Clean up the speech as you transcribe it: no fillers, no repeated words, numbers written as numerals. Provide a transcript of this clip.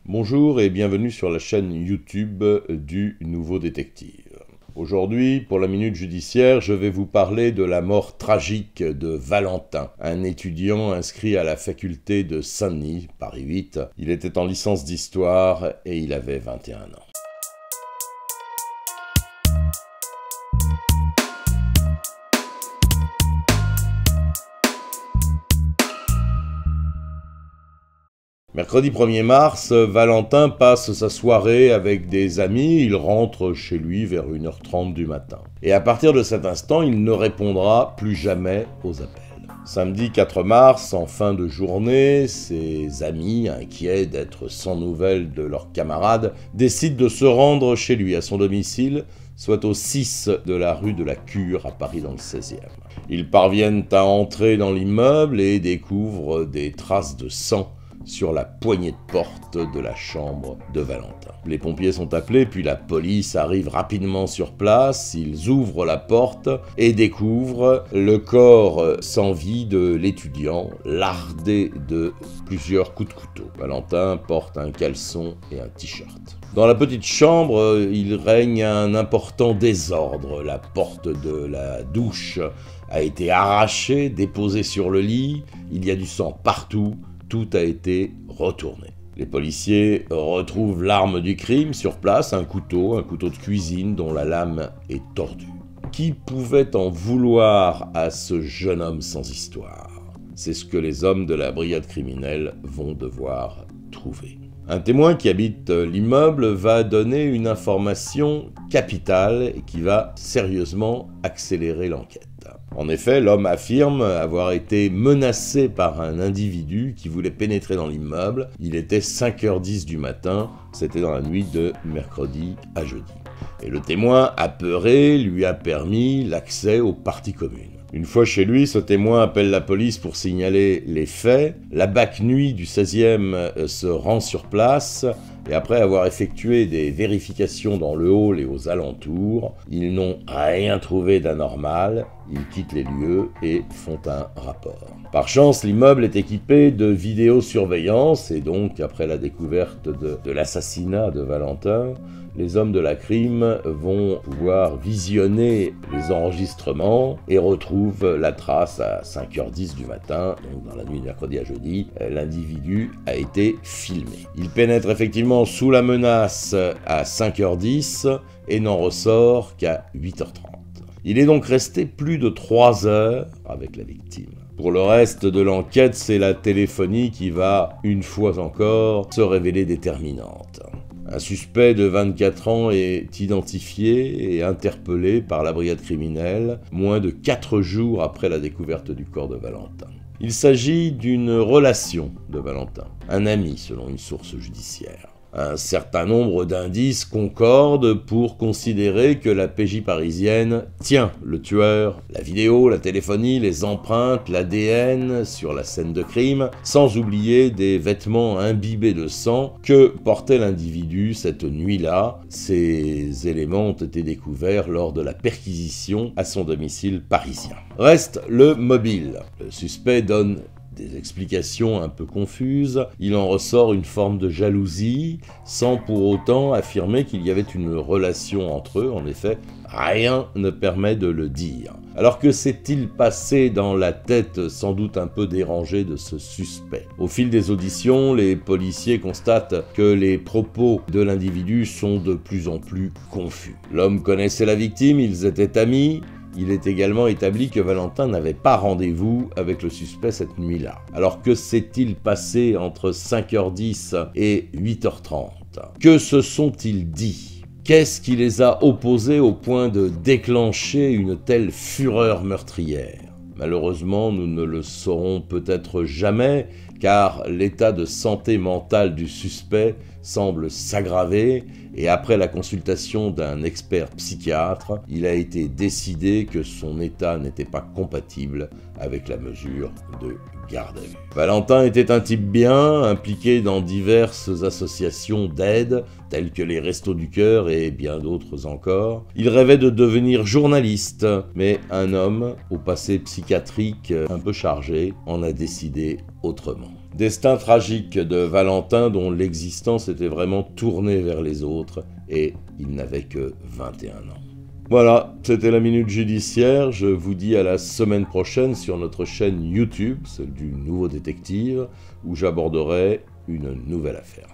Bonjour et bienvenue sur la chaîne YouTube du Nouveau Détective. Aujourd'hui, pour la Minute Judiciaire, je vais vous parler de la mort tragique de Valentin, un étudiant inscrit à la faculté de Saint-Denis, Paris 8. Il était en licence d'histoire et il avait 21 ans. Mercredi 1er mars, Valentin passe sa soirée avec des amis, il rentre chez lui vers 1h30 du matin. Et à partir de cet instant, il ne répondra plus jamais aux appels. Samedi 4 mars, en fin de journée, ses amis, inquiets d'être sans nouvelles de leurs camarades, décident de se rendre chez lui, à son domicile, soit au 6 de la rue de la Cure, à Paris dans le 16e. Ils parviennent à entrer dans l'immeuble et découvrent des traces de sang sur la poignée de porte de la chambre de Valentin. Les pompiers sont appelés, puis la police arrive rapidement sur place. Ils ouvrent la porte et découvrent le corps sans vie de l'étudiant, lardé de plusieurs coups de couteau. Valentin porte un caleçon et un t-shirt. Dans la petite chambre, il règne un important désordre. La porte de la douche a été arrachée, déposée sur le lit. Il y a du sang partout. Tout a été retourné. Les policiers retrouvent l'arme du crime sur place, un couteau de cuisine dont la lame est tordue. Qui pouvait en vouloir à ce jeune homme sans histoire? C'est ce que les hommes de la brigade criminelle vont devoir trouver. Un témoin qui habite l'immeuble va donner une information capitale qui va sérieusement accélérer l'enquête. En effet, l'homme affirme avoir été menacé par un individu qui voulait pénétrer dans l'immeuble. Il était 5h10 du matin, c'était dans la nuit de mercredi à jeudi. Et le témoin, apeuré, lui a permis l'accès aux parties communes. Une fois chez lui, ce témoin appelle la police pour signaler les faits. La BAC nuit du 16e se rend sur place et après avoir effectué des vérifications dans le hall et aux alentours, ils n'ont rien trouvé d'anormal. Ils quittent les lieux et font un rapport. Par chance, l'immeuble est équipé de vidéosurveillance et donc, après la découverte de l'assassinat de Valentin, les hommes de la crime vont pouvoir visionner les enregistrements et retrouvent la trace à 5h10 du matin, donc dans la nuit de mercredi à jeudi, l'individu a été filmé. Il pénètre effectivement sous la menace à 5h10 et n'en ressort qu'à 8h30. Il est donc resté plus de 3 heures avec la victime. Pour le reste de l'enquête, c'est la téléphonie qui va, une fois encore, se révéler déterminante. Un suspect de 24 ans est identifié et interpellé par la brigade criminelle moins de 4 jours après la découverte du corps de Valentin. Il s'agit d'une relation de Valentin, un ami selon une source judiciaire. Un certain nombre d'indices concordent pour considérer que la PJ parisienne tient le tueur, la vidéo, la téléphonie, les empreintes, l'ADN sur la scène de crime, sans oublier des vêtements imbibés de sang que portait l'individu cette nuit-là. Ces éléments ont été découverts lors de la perquisition à son domicile parisien. Reste le mobile. Le suspect donne des explications un peu confuses, il en ressort une forme de jalousie, sans pour autant affirmer qu'il y avait une relation entre eux. En effet, rien ne permet de le dire. Alors que s'est-il passé dans la tête sans doute un peu dérangée de ce suspect? Au fil des auditions, les policiers constatent que les propos de l'individu sont de plus en plus confus. L'homme connaissait la victime, ils étaient amis. Il est également établi que Valentin n'avait pas rendez-vous avec le suspect cette nuit-là. Alors que s'est-il passé entre 5h10 et 8h30? Que se sont-ils dit? Qu'est-ce qui les a opposés au point de déclencher une telle fureur meurtrière? Malheureusement, nous ne le saurons peut-être jamais, car l'état de santé mentale du suspect semble s'aggraver et après la consultation d'un expert psychiatre, il a été décidé que son état n'était pas compatible avec la mesure de garde à vue. Valentin était un type bien, impliqué dans diverses associations d'aide, telles que les Restos du Cœur et bien d'autres encore. Il rêvait de devenir journaliste, mais un homme au passé psychiatrique un peu chargé en a décidé autrement. Destin tragique de Valentin dont l'existence était vraiment tournée vers les autres et il n'avait que 21 ans. Voilà, c'était la Minute Judiciaire. Je vous dis à la semaine prochaine sur notre chaîne YouTube, celle du Nouveau Détective, où j'aborderai une nouvelle affaire.